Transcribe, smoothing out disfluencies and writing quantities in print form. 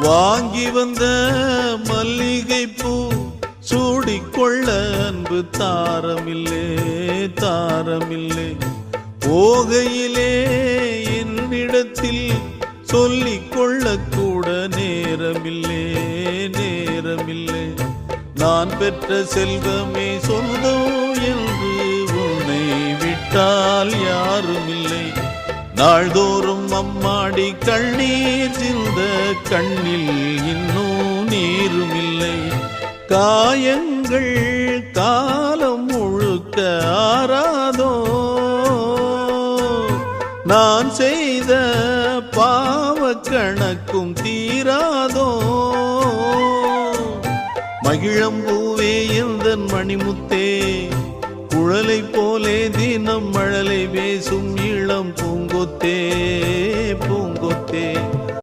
வாங்கி வந்த மல்லிகை பூ சூடிக்கொள்ள அன்பு தாரமில்லே தாரமில்லை. போகையிலே என்னிடத்தில் சொல்லிக்கொள்ள கூட நேரமில்லே நேரமில்லை. நான் பெற்ற செல்வமே சொந்தம் என்று உன்னை விட்டால் யாருமில்லை. நாள்தோறும் அம்மாடி கண்ணீர் சிந்த கண்ணில் இன்னும் நீருமில்லை. காயங்கள் காலம் முழுக்க ஆறாதோ, நான் செய்த பாவ கணக்கும் தீராதோ. மகிழம்பூவே எந்தன் மணிமுத்தே, குழலை போலே தினம் மழலை பேசும் இளம் பூங்கொத்தே பூங்கொத்தே.